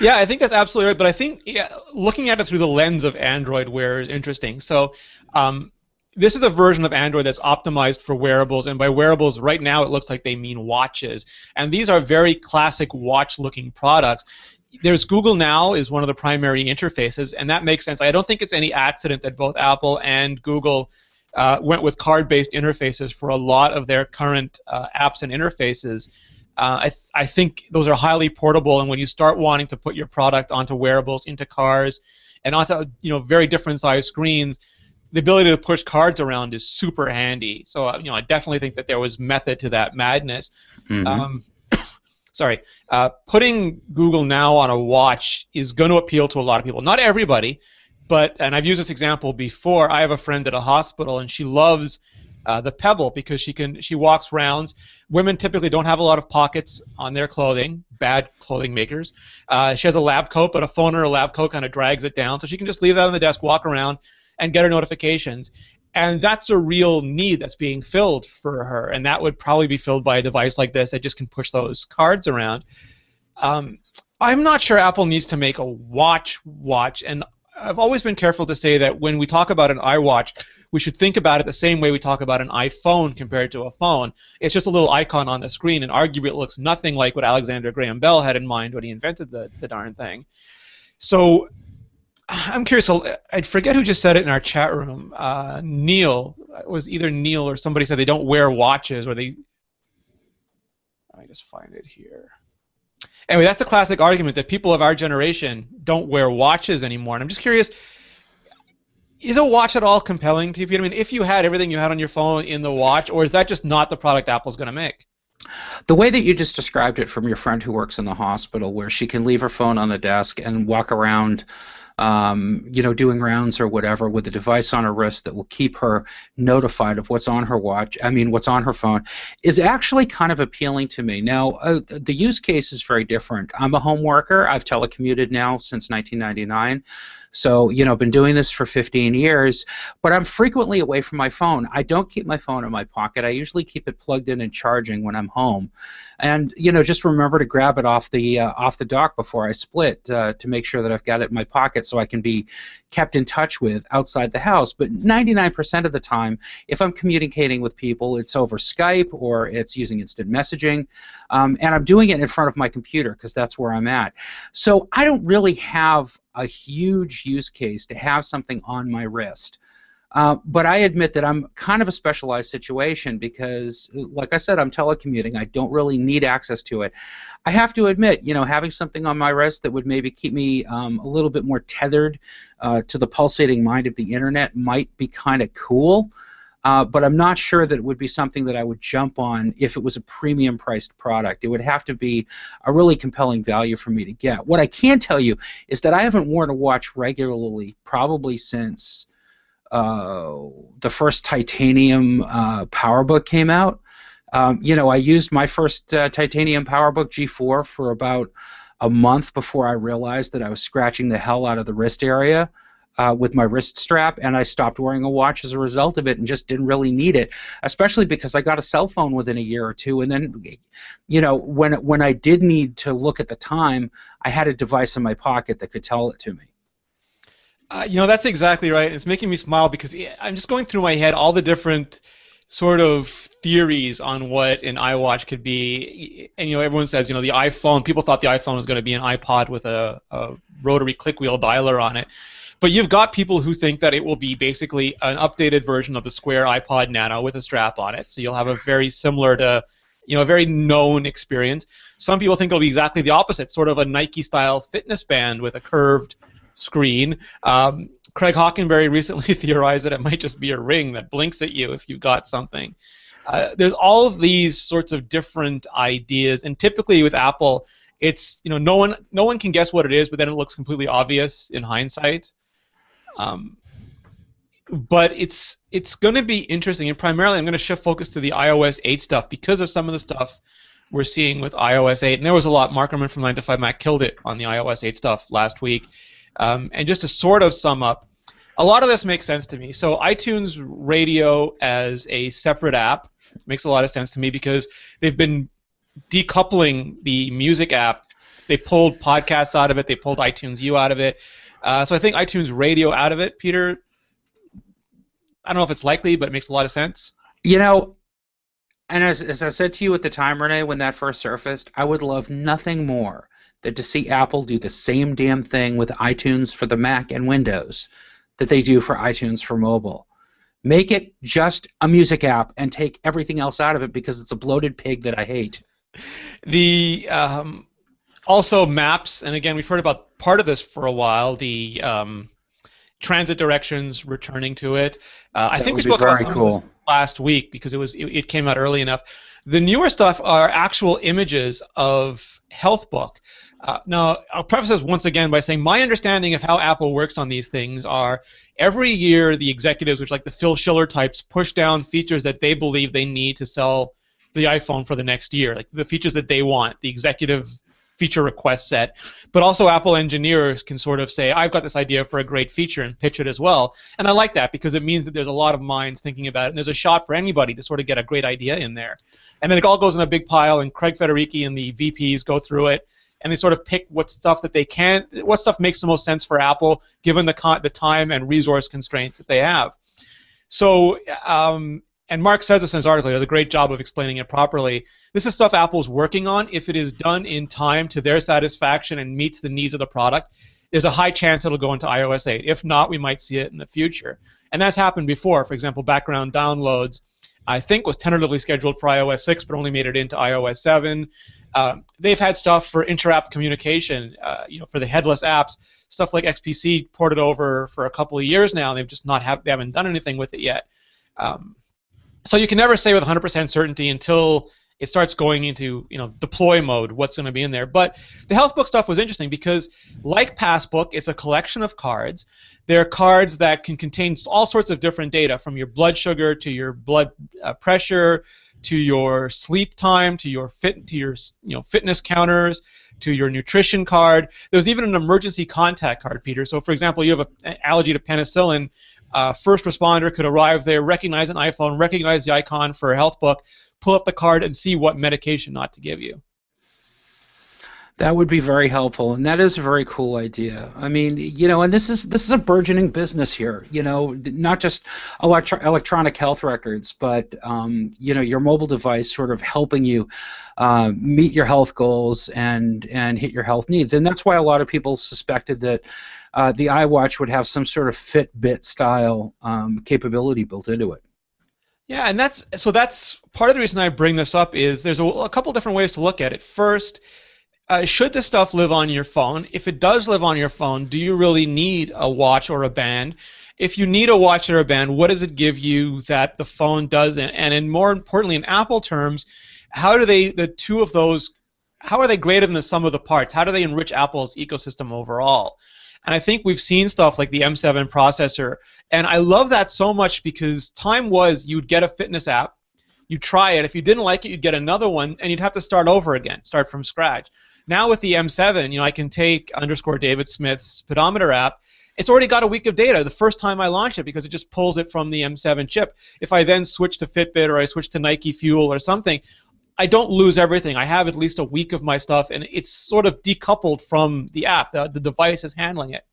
Yeah, I think that's absolutely right, but I think looking at it through the lens of Android Wear is interesting. So, this is a version of Android that's optimized for wearables, and by wearables, right now it looks like they mean watches. And these are very classic watch-looking products. There's Google Now is one of the primary interfaces, and that makes sense. I don't think it's any accident that both Apple and Google went with card-based interfaces for a lot of their current apps and interfaces. I think those are highly portable, and when you start wanting to put your product onto wearables, into cars, and onto very different size screens, the ability to push cards around is super handy. So I definitely think that there was method to that madness. Mm-hmm. Putting Google Now on a watch is going to appeal to a lot of people. Not everybody, and I've used this example before. I have a friend at a hospital, and she loves the Pebble because she walks rounds. Women typically don't have a lot of pockets on their clothing, bad clothing makers. She has a lab coat, but a phone or a lab coat kind of drags it down, so she can just leave that on the desk, walk around, and get her notifications. And that's a real need that's being filled for her, and that would probably be filled by a device like this that just can push those cards around. I'm not sure Apple needs to make a watch, and I've always been careful to say that when we talk about an iWatch, we should think about it the same way we talk about an iPhone compared to a phone. It's just a little icon on the screen, and arguably it looks nothing like what Alexander Graham Bell had in mind when he invented the darn thing. So I'm curious. I forget who just said it in our chat room. Neil. It was either Neil or somebody said they don't wear watches, or they... Let me just find it here. Anyway, that's the classic argument that people of our generation don't wear watches anymore. And I'm just curious, is a watch at all compelling to you, Peter? I mean, if you had everything you had on your phone in the watch, or is that just not the product Apple's going to make? The way that you just described it from your friend who works in the hospital, where she can leave her phone on the desk and walk around, doing rounds or whatever with a device on her wrist that will keep her notified of what's on her what's on her phone, is actually kind of appealing to me. Now, the use case is very different. I'm a home worker. I've telecommuted now since 1999. So, I've been doing this for 15 years, but I'm frequently away from my phone. I don't keep my phone in my pocket. I usually keep it plugged in and charging when I'm home. And, just remember to grab it off the dock before I split to make sure that I've got it in my pocket so I can be kept in touch with outside the house. But 99% of the time, if I'm communicating with people, it's over Skype or it's using instant messaging, and I'm doing it in front of my computer because that's where I'm at. So I don't really have a huge use case to have something on my wrist. But I admit that I'm kind of a specialized situation because, like I said, I'm telecommuting. I don't really need access to it. I have to admit, having something on my wrist that would maybe keep me a little bit more tethered to the pulsating mind of the internet might be kind of cool. But I'm not sure that it would be something that I would jump on if it was a premium-priced product. It would have to be a really compelling value for me to get. What I can tell you is that I haven't worn a watch regularly probably since the first titanium PowerBook came out. I used my first titanium PowerBook G4 for about a month before I realized that I was scratching the hell out of the wrist area with my wrist strap, and I stopped wearing a watch as a result of it and just didn't really need it, especially because I got a cell phone within a year or two, and then, when I did need to look at the time, I had a device in my pocket that could tell it to me. That's exactly right. It's making me smile because I'm just going through my head all the different sort of theories on what an iWatch could be. And everyone says, the iPhone, people thought the iPhone was going to be an iPod with a rotary click wheel dialer on it. But you've got people who think that it will be basically an updated version of the square iPod Nano with a strap on it. So you'll have a very similar to, a very known experience. Some people think it'll be exactly the opposite, sort of a Nike-style fitness band with a curved screen. Craig Hockenberry recently theorized that it might just be a ring that blinks at you if you've got something. There's all of these sorts of different ideas, and typically with Apple, it's no one can guess what it is, but then it looks completely obvious in hindsight. But it's going to be interesting, and primarily I'm going to shift focus to the iOS 8 stuff because of some of the stuff we're seeing with iOS 8. And there was a lot. Mark Gurman from 9 to 5 Mac killed it on the iOS 8 stuff last week. And just to sort of sum up, a lot of this makes sense to me. So iTunes Radio as a separate app makes a lot of sense to me because they've been decoupling the music app. They pulled podcasts out of it. They pulled iTunes U out of it. So I think iTunes Radio out of it, Peter, I don't know if it's likely, but it makes a lot of sense. And as I said to you at the time, Rene, when that first surfaced, I would love nothing more than to see Apple do the same damn thing with iTunes for the Mac and Windows that they do for iTunes for mobile. Make it just a music app and take everything else out of it because it's a bloated pig that I hate. The also maps, and again, we've heard about part of this for a while, the transit directions, returning to it. I think we spoke about some of this last week because it came out early enough. The newer stuff are actual images of HealthBook. Now, I'll preface this once again by saying my understanding of how Apple works on these things are every year the executives, which like the Phil Schiller types, push down features that they believe they need to sell the iPhone for the next year, like the features that they want, the executive feature request set. But also Apple engineers can sort of say, I've got this idea for a great feature and pitch it as well. And I like that because it means that there's a lot of minds thinking about it and there's a shot for anybody to sort of get a great idea in there. And then it all goes in a big pile and Craig Federighi and the VPs go through it and they sort of pick what stuff makes the most sense for Apple given the time and resource constraints that they have. So, and Mark says this in his article. He does a great job of explaining it properly. This is stuff Apple's working on. If it is done in time to their satisfaction and meets the needs of the product, there's a high chance it'll go into iOS 8. If not, we might see it in the future. And that's happened before. For example, background downloads, I think, was tentatively scheduled for iOS 6, but only made it into iOS 7. They've had stuff for inter-app communication, for the headless apps, stuff like XPC ported over for a couple of years now, and they haven't done anything with it yet. So you can never say with 100% certainty until it starts going into deploy mode what's going to be in there. But the HealthBook stuff was interesting because, like Passbook, it's a collection of cards. They're cards that can contain all sorts of different data, from your blood sugar to your blood pressure to your sleep time to your fitness counters to your nutrition card. There's even an emergency contact card, Peter. So, for example, you have an allergy to penicillin. First responder could arrive there, recognize an iPhone, recognize the icon for a HealthBook, pull up the card, and see what medication not to give you. That would be very helpful, and that is a very cool idea. I mean, and this is a burgeoning business here. Not just electronic health records, but your mobile device sort of helping you meet your health goals and hit your health needs. And that's why a lot of people suspected that the iWatch would have some sort of Fitbit style capability built into it. Yeah, and that's part of the reason I bring this up is there's a couple different ways to look at it. First, should this stuff live on your phone? If it does live on your phone, do you really need a watch or a band? If you need a watch or a band, what does it give you that the phone doesn't? And more importantly, in Apple terms, how are they greater than the sum of the parts? How do they enrich Apple's ecosystem overall? And I think we've seen stuff like the M7 processor, and I love that so much because time was you'd get a fitness app, you'd try it, if you didn't like it, you'd get another one, and you'd have to start over again, start from scratch. Now with the M7, I can take _David Smith's speedometer app. It's already got a week of data the first time I launch it because it just pulls it from the M7 chip. If I then switch to Fitbit or I switch to Nike Fuel or something, I don't lose everything. I have at least a week of my stuff, and it's sort of decoupled from the app. The device is handling it.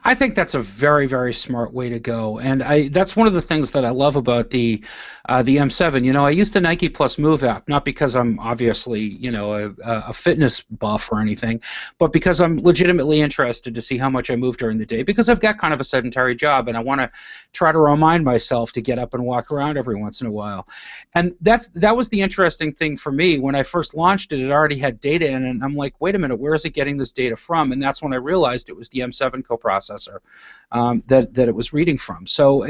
I think that's a very, very smart way to go, and that's one of the things that I love about the M7. I use the Nike Plus Move app not because I'm obviously a fitness buff or anything, but because I'm legitimately interested to see how much I move during the day because I've got kind of a sedentary job and I want to try to remind myself to get up and walk around every once in a while. And that was the interesting thing for me when I first launched it. It already had data in it, and I'm like, wait a minute, where is it getting this data from? And that's when I realized it was the M7 coprocessor that it was reading from. So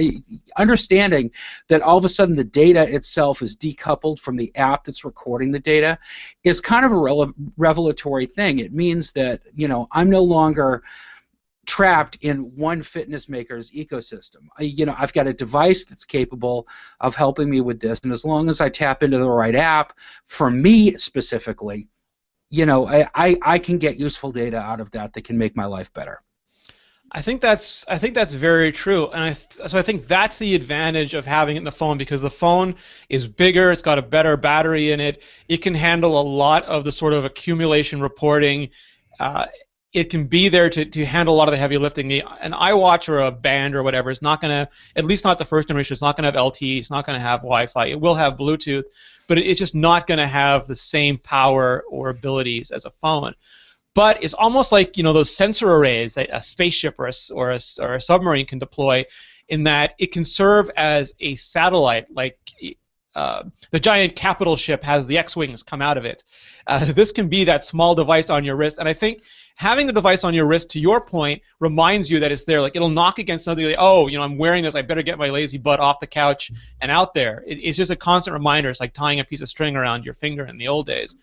understanding that all of a sudden the data itself is decoupled from the app that's recording the data is kind of a revelatory thing. It means that I'm no longer trapped in one fitness maker's ecosystem. I've got a device that's capable of helping me with this, and as long as I tap into the right app, for me specifically, I can get useful data out of that can make my life better. I think that's very true, and so I think that's the advantage of having it in the phone because the phone is bigger, it's got a better battery in it, it can handle a lot of the sort of accumulation reporting. It can be there to handle a lot of the heavy lifting. An iWatch or a band or whatever is not going to, at least not the first generation, it's not going to have LTE, it's not going to have Wi-Fi, it will have Bluetooth, but it's just not going to have the same power or abilities as a phone. But it's almost like those sensor arrays that a spaceship or a submarine can deploy, in that it can serve as a satellite, like the giant capital ship has the X-wings come out of it. This can be that small device on your wrist, and I think having the device on your wrist, to your point, reminds you that it's there. Like it'll knock against something like, I'm wearing this, I better get my lazy butt off the couch and out there. It's just a constant reminder. It's like tying a piece of string around your finger in the old days.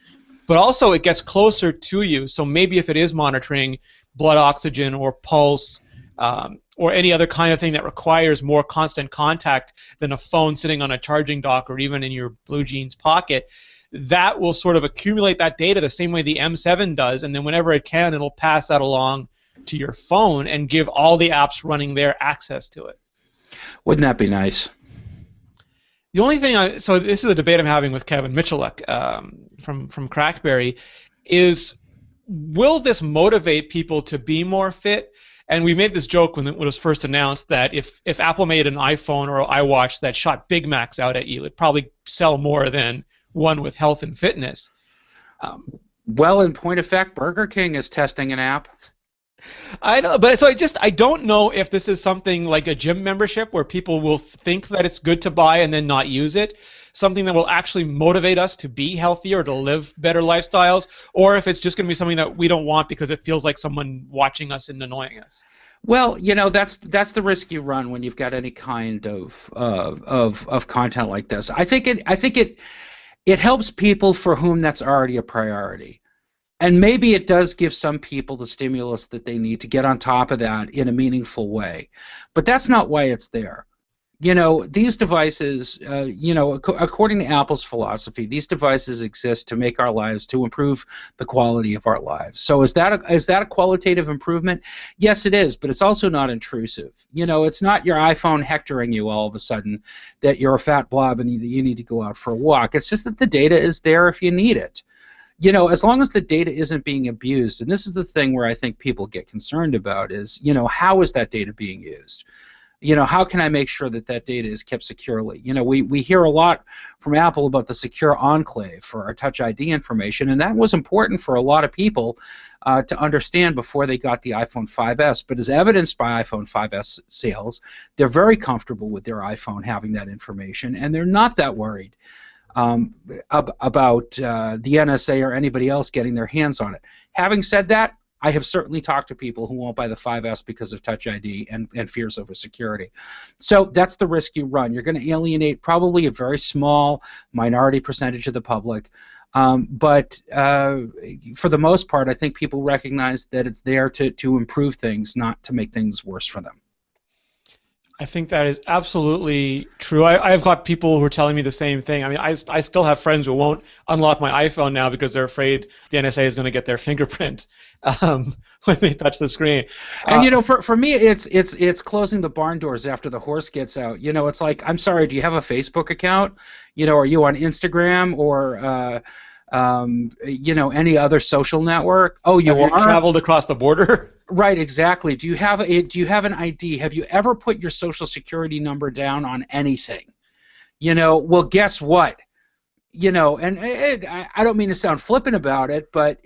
But also it gets closer to you, so maybe if it is monitoring blood oxygen or pulse or any other kind of thing that requires more constant contact than a phone sitting on a charging dock or even in your blue jeans pocket, that will sort of accumulate that data the same way the M7 does, and then whenever it can, it'll pass that along to your phone and give all the apps running there access to it. Wouldn't that be nice? The only thing, so this is a debate I'm having with Kevin Michalak from Crackberry, is will this motivate people to be more fit? And we made this joke when it was first announced that if Apple made an iPhone or iWatch that shot Big Macs out at you, it'd probably sell more than one with health and fitness. Well, in point of fact, Burger King is testing an app. I know, but so I don't know if this is something like a gym membership where people will think that it's good to buy and then not use it, something that will actually motivate us to be healthier, to live better lifestyles, or if it's just going to be something that we don't want because it feels like someone watching us and annoying us. Well, that's the risk you run when you've got any kind of content like this. I think it helps people for whom that's already a priority. And maybe it does give some people the stimulus that they need to get on top of that in a meaningful way. But that's not why it's there. These devices, according to Apple's philosophy, these devices exist to make our lives, to improve the quality of our lives. So is that a qualitative improvement? Yes, it is, but it's also not intrusive. It's not your iPhone hectoring you all of a sudden that you're a fat blob and you need to go out for a walk. It's just that the data is there if you need it. As long as the data isn't being abused, and this is the thing where I think people get concerned about is, how is that data being used? How can I make sure that data is kept securely? We hear a lot from Apple about the secure enclave for our Touch ID information, and that was important for a lot of people to understand before they got the iPhone 5S. But as evidenced by iPhone 5S sales, they're very comfortable with their iPhone having that information, and they're not that worried about the NSA or anybody else getting their hands on it. Having said that, I have certainly talked to people who won't buy the 5S because of Touch ID and fears over security. So that's the risk you run. You're going to alienate probably a very small minority percentage of the public. But for the most part, I think people recognize that it's there to improve things, not to make things worse for them. I think that is absolutely true. I've got people who are telling me the same thing. I mean, I still have friends who won't unlock my iPhone now because they're afraid the NSA is going to get their fingerprint when they touch the screen. And for me, it's closing the barn doors after the horse gets out. It's like, I'm sorry, do you have a Facebook account? Are you on Instagram or any other social network? Oh, you have are? Traveled across the border? Right, exactly. Do you have an ID? Have you ever put your social security number down on anything? Well, guess what? And I don't mean to sound flippant about it, but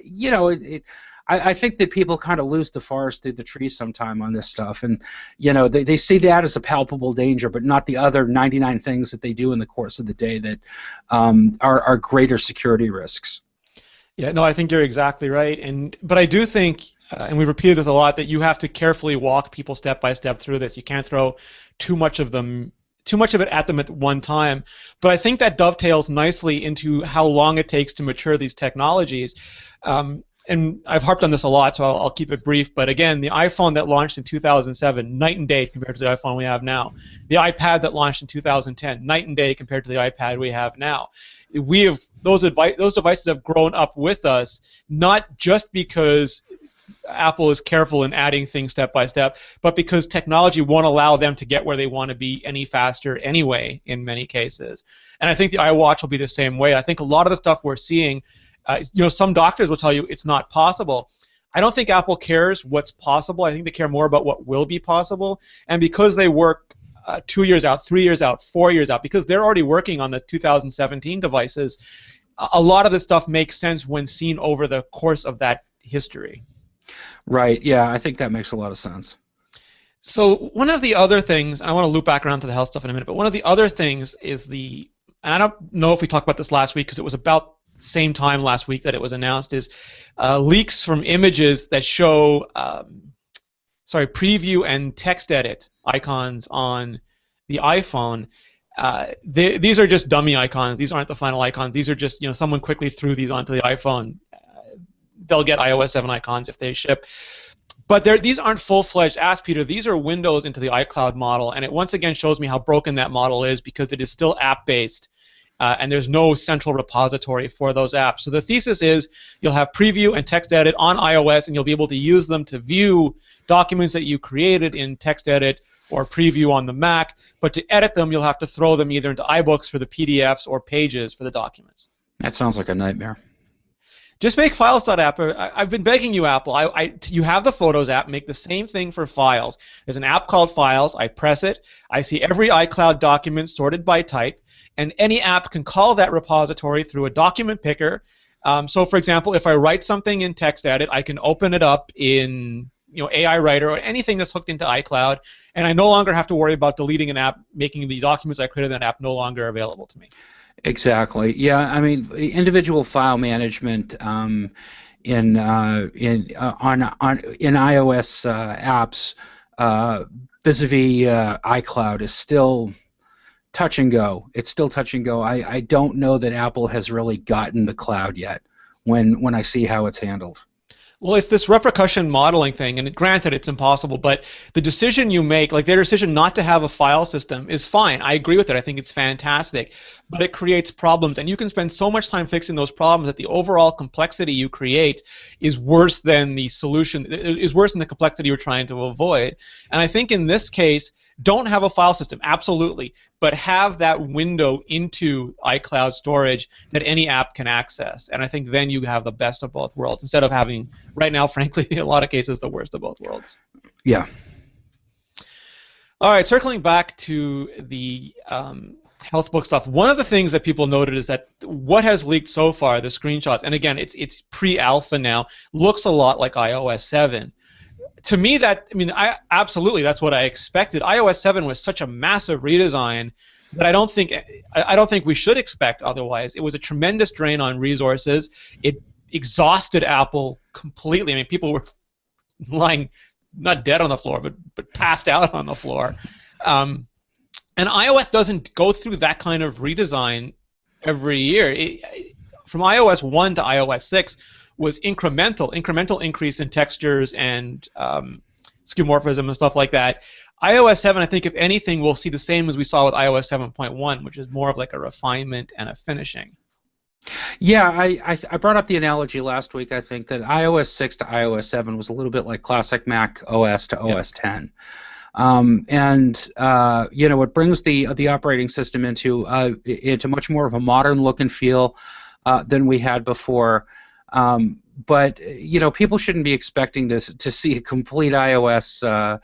I think that people kind of lose the forest through the trees sometime on this stuff, and they see that as a palpable danger, but not the other 99 things that they do in the course of the day that are greater security risks. Yeah, no, I think you're exactly right, but I do think, and we repeated this a lot, that you have to carefully walk people step by step through this. You can't throw too much of it at them at one time. But I think that dovetails nicely into how long it takes to mature these technologies. And I've harped on this a lot, so I'll keep it brief. But again, the iPhone that launched in 2007, night and day compared to the iPhone we have now. The iPad that launched in 2010, night and day compared to the iPad we have now. Those devices have grown up with us, not just because Apple is careful in adding things step by step, but because technology won't allow them to get where they want to be any faster anyway in many cases. And I think the iWatch will be the same way. I think a lot of the stuff we're seeing, some doctors will tell you it's not possible. I don't think Apple cares what's possible. I think they care more about what will be possible. And because they work 2 years out, 3 years out, 4 years out, because they're already working on the 2017 devices, a lot of this stuff makes sense when seen over the course of that history. Right, yeah, I think that makes a lot of sense. So one of the other things, and I want to loop back around to the health stuff in a minute, but one of the other things is and I don't know if we talked about this last week because it was about the same time last week that it was announced, is leaks from images that show, preview and text edit icons on the iPhone. These are just dummy icons. These aren't the final icons. These are just, someone quickly threw these onto the iPhone. They'll get iOS 7 icons if they ship. But these aren't full-fledged apps, Peter. These are windows into the iCloud model, and it once again shows me how broken that model is because it is still app-based, and there's no central repository for those apps. So the thesis is you'll have preview and text edit on iOS, and you'll be able to use them to view documents that you created in text edit or preview on the Mac, but to edit them, you'll have to throw them either into iBooks for the PDFs or Pages for the documents. That sounds like a nightmare. Just make files.app. I've been begging you, Apple. You have the Photos app. Make the same thing for files. There's an app called Files. I press it. I see every iCloud document sorted by type, and any app can call that repository through a document picker. So, for example, if I write something in TextEdit, I can open it up in AI Writer or anything that's hooked into iCloud, and I no longer have to worry about deleting an app, making the documents I created in that app no longer available to me. Exactly. Yeah. I mean, individual file management in iOS apps vis-a-vis iCloud is still touch and go. It's still touch and go. I don't know that Apple has really gotten the cloud yet when I see how it's handled. Well, it's this repercussion modeling thing, and granted, it's impossible, but the decision you make, like their decision not to have a file system, is fine. I agree with it. I think it's fantastic, but it creates problems, and you can spend so much time fixing those problems that the overall complexity you create is worse than the solution, is worse than the complexity you're trying to avoid. And I think in this case, don't have a file system, absolutely, but have that window into iCloud storage that any app can access. And I think then you have the best of both worlds instead of having, right now, frankly, in a lot of cases, the worst of both worlds. Yeah. All right, circling back to the health book stuff, one of the things that people noted is that what has leaked so far, the screenshots, and again, it's pre-alpha now, looks a lot like iOS 7. To me, absolutely, that's what I expected. iOS 7 was such a massive redesign that I don't think we should expect otherwise. It was a tremendous drain on resources. It exhausted Apple completely. I mean, people were lying not dead on the floor, but passed out on the floor. And iOS doesn't go through that kind of redesign every year. From iOS 1 to iOS 6. Was incremental increase in textures and skeuomorphism and stuff like that. iOS 7, I think, if anything, we'll see the same as we saw with iOS 7.1, which is more of like a refinement and a finishing. Yeah, I brought up the analogy last week, I think, that iOS 6 to iOS 7 was a little bit like classic Mac OS to OS 10. It brings the operating system into much more of a modern look and feel than we had before. But people shouldn't be expecting to see a complete iOS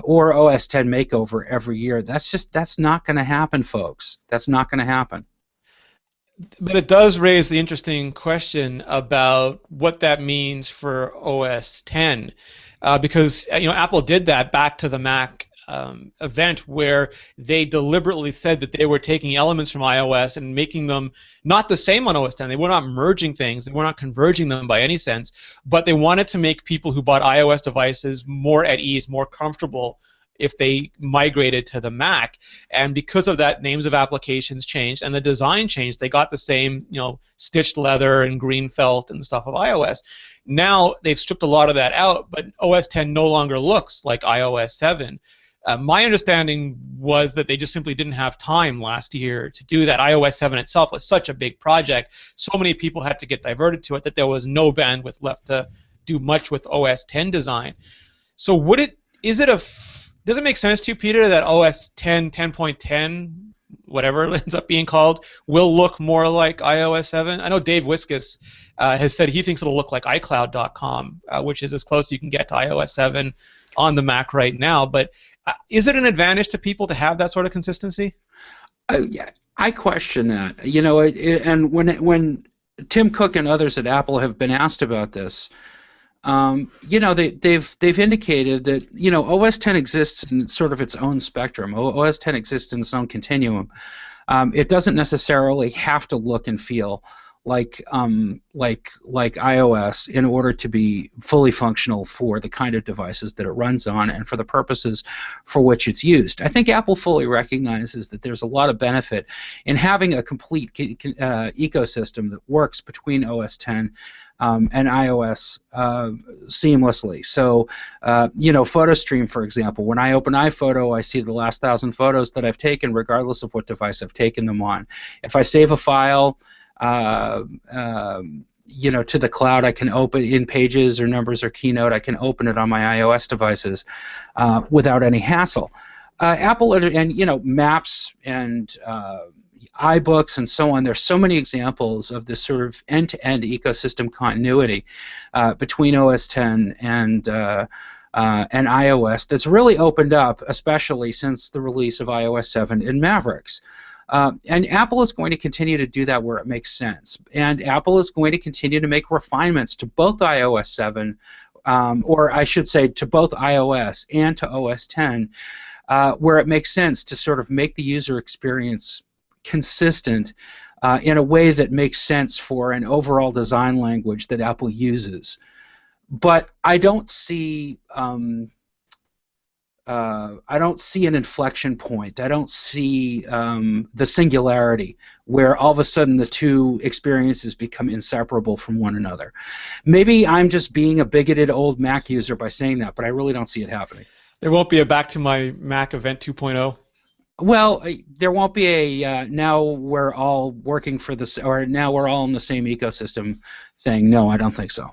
or OS 10 makeover every year. That's not going to happen, folks. That's not going to happen. But it does raise the interesting question about what that means for OS 10, because Apple did that back to the Mac event where they deliberately said that they were taking elements from iOS and making them not the same on OS 10. They were not merging things. They were not converging them by any sense, but they wanted to make people who bought iOS devices more at ease, more comfortable if they migrated to the Mac. And because of that, names of applications changed and the design changed. They got the same, stitched leather and green felt and stuff of iOS. Now they've stripped a lot of that out, but OS 10 no longer looks like iOS 7. My understanding was that they just simply didn't have time last year to do that. iOS 7 itself was such a big project, so many people had to get diverted to it that there was no bandwidth left to do much with OS 10 design. So does it make sense to you, Peter, that OS 10, 10.10, whatever it ends up being called, will look more like iOS 7? I know Dave Wiskus has said he thinks it'll look like iCloud.com, which is as close as you can get to iOS 7 on the Mac right now, but is it an advantage to people to have that sort of consistency? Yeah, I question that. And when Tim Cook and others at Apple have been asked about this, they've indicated that OS 10 exists in sort of its own spectrum. OS 10 exists in its own continuum. It doesn't necessarily have to look and feel like iOS in order to be fully functional for the kind of devices that it runs on and for the purposes for which it's used. I think Apple fully recognizes that there's a lot of benefit in having a complete ecosystem that works between OS 10 and iOS seamlessly. So, PhotoStream, for example, when I open iPhoto, I see the last 1,000 photos that I've taken, regardless of what device I've taken them on. If I save a file, to the cloud, I can open in Pages or Numbers or Keynote. I can open it on my iOS devices without any hassle. Apple and Maps and iBooks and so on. There's so many examples of this sort of end-to-end ecosystem continuity between OS X and iOS that's really opened up, especially since the release of iOS 7 in Mavericks. And Apple is going to continue to do that where it makes sense. And Apple is going to continue to make refinements to both iOS 7, or I should say to both iOS and to OS X, where it makes sense to sort of make the user experience consistent in a way that makes sense for an overall design language that Apple uses. But I don't see an inflection point. I don't see the singularity where all of a sudden the two experiences become inseparable from one another. Maybe I'm just being a bigoted old Mac user by saying that, but I really don't see it happening. There won't be a Back to My Mac event 2.0? Well, there won't be a now we're all working for this, or now we're all in the same ecosystem thing. No, I don't think so.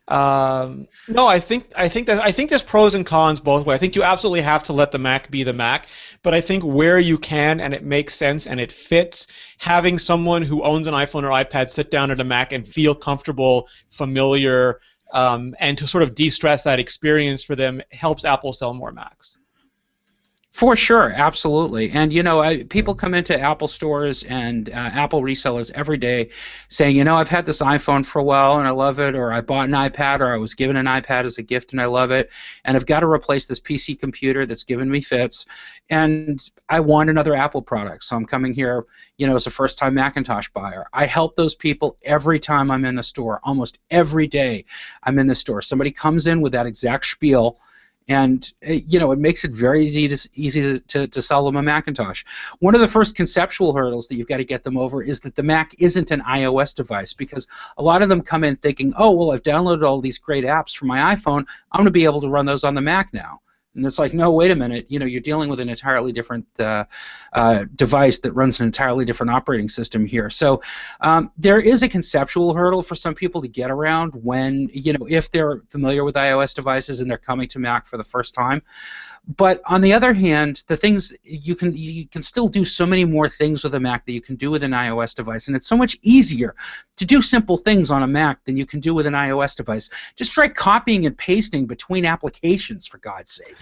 No, I think there's pros and cons both ways. I think you absolutely have to let the Mac be the Mac, but I think where you can and it makes sense and it fits, having someone who owns an iPhone or iPad sit down at a Mac and feel comfortable, familiar, and to sort of de-stress that experience for them helps Apple sell more Macs. For sure, absolutely. And, people come into Apple stores and Apple resellers every day saying, I've had this iPhone for a while and I love it, or I bought an iPad, or I was given an iPad as a gift and I love it, and I've got to replace this PC computer that's given me fits, and I want another Apple product, so I'm coming here, as a first-time Macintosh buyer. I help those people every time I'm in the store, almost every day I'm in the store. Somebody comes in with that exact spiel, and it makes it very easy to sell them a Macintosh. One of the first conceptual hurdles that you've got to get them over is that the Mac isn't an iOS device, because a lot of them come in thinking, oh, well, I've downloaded all these great apps for my iPhone, I'm going to be able to run those on the Mac now. And it's like, no, wait a minute. You're dealing with an entirely different device that runs an entirely different operating system here. So there is a conceptual hurdle for some people to get around when, if they're familiar with iOS devices and they're coming to Mac for the first time. But on the other hand, the things you can still do so many more things with a Mac that you can do with an iOS device, and it's so much easier to do simple things on a Mac than you can do with an iOS device. Just try copying and pasting between applications, for God's sake.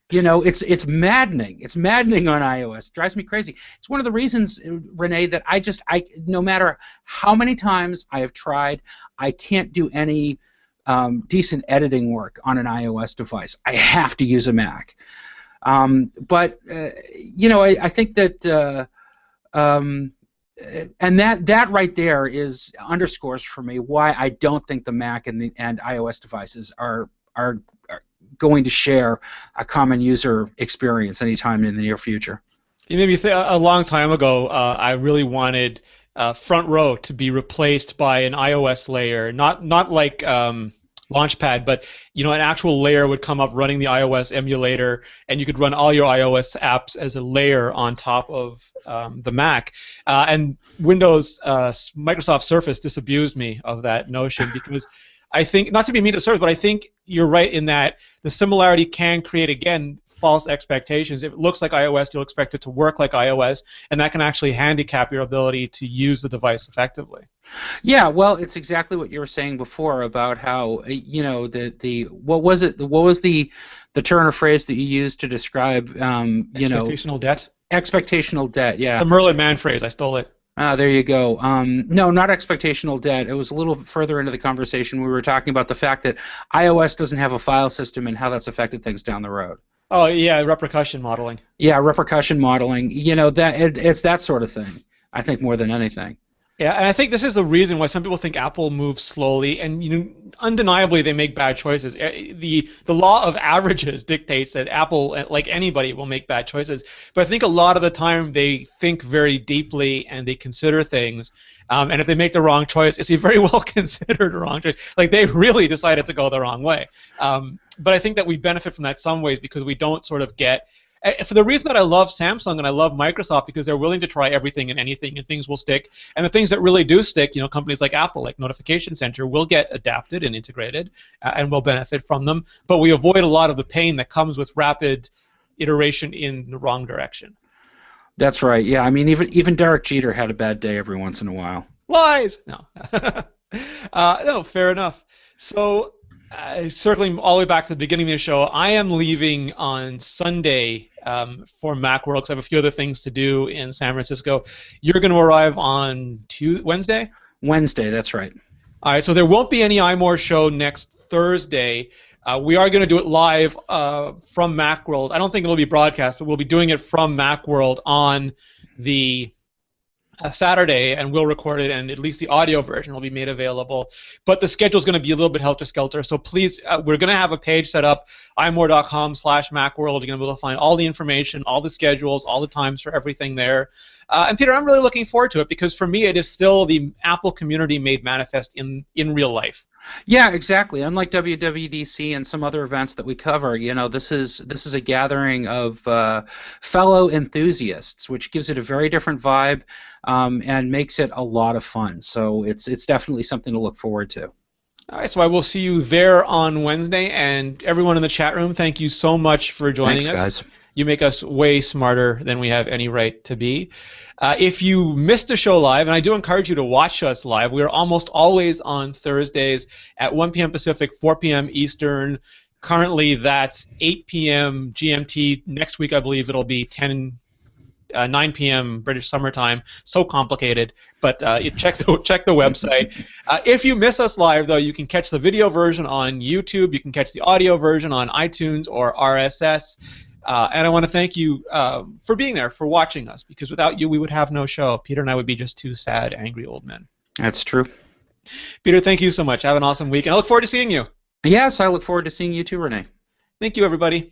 It's maddening. It's maddening on iOS. It drives me crazy. It's one of the reasons, Rene, that I no matter how many times I have tried, I can't do any decent editing work on an iOS device. I have to use a Mac. But I think that, and that right there underscores for me why I don't think the Mac and iOS devices are going to share a common user experience anytime in the near future. You made me think, a long time ago, I really wanted Front Row to be replaced by an iOS layer, not like Launchpad, but an actual layer would come up running the iOS emulator, and you could run all your iOS apps as a layer on top of the Mac. And Microsoft Surface disabused me of that notion, because I think, not to be mean to Surface, but I think you're right in that the similarity can create, again, false expectations. If it looks like iOS, you'll expect it to work like iOS, and that can actually handicap your ability to use the device effectively. Yeah, well, it's exactly what you were saying before about how what was the turn or phrase that you used to describe expectational debt? Expectational debt, yeah. It's a Merlin Mann phrase. I stole it. There you go. No, not expectational debt. It was a little further into the conversation. We were talking about the fact that iOS doesn't have a file system and how that's affected things down the road. Oh, yeah, repercussion modeling. Yeah, repercussion modeling. It's that sort of thing, I think, more than anything. Yeah, and I think this is the reason why some people think Apple moves slowly, and undeniably they make bad choices. The law of averages dictates that Apple, like anybody, will make bad choices. But I think a lot of the time they think very deeply and they consider things. And if they make the wrong choice, it's a very well considered wrong choice. Like, they really decided to go the wrong way. But I think that we benefit from that some ways because we don't sort of get. For the reason that I love Samsung and I love Microsoft, because they're willing to try everything and anything, and things will stick. And the things that really do stick, companies like Apple, like Notification Center, will get adapted and integrated, and will benefit from them. But we avoid a lot of the pain that comes with rapid iteration in the wrong direction. That's right. Yeah, I mean, even Derek Jeter had a bad day every once in a while. Lies. No. No, fair enough. So, circling all the way back to the beginning of the show, I am leaving on Sunday for Macworld because I have a few other things to do in San Francisco. You're going to arrive on Wednesday? Wednesday, that's right. All right, so there won't be any iMore show next Thursday. We are going to do it live from Macworld. I don't think it'll be broadcast, but we'll be doing it from Macworld on the Saturday, and we'll record it, and at least the audio version will be made available. But the schedule is going to be a little bit helter-skelter, so please, we're going to have a page set up, imore.com/Macworld. You're going to be able to find all the information, all the schedules, all the times for everything there. And Peter, I'm really looking forward to it because for me, it is still the Apple community made manifest in real life. Yeah, exactly. Unlike WWDC and some other events that we cover, you know, this is a gathering of fellow enthusiasts, which gives it a very different vibe and makes it a lot of fun. So it's definitely something to look forward to. All right, so I will see you there on Wednesday, and everyone in the chat room, thank you so much for joining us. Thanks, guys. You make us way smarter than we have any right to be. If you missed a show live, and I do encourage you to watch us live, we are almost always on Thursdays at 1 p.m. Pacific, 4 p.m. Eastern. Currently, that's 8 p.m. GMT. Next week, I believe it'll be 9 p.m. British Summer Time. So complicated, but check the website. If you miss us live, though, you can catch the video version on YouTube. You can catch the audio version on iTunes or RSS. And I want to thank you for being there, for watching us, because without you, we would have no show. Peter and I would be just two sad, angry old men. That's true. Peter, thank you so much. Have an awesome week, and I look forward to seeing you. Yes, I look forward to seeing you too, Rene. Thank you, everybody.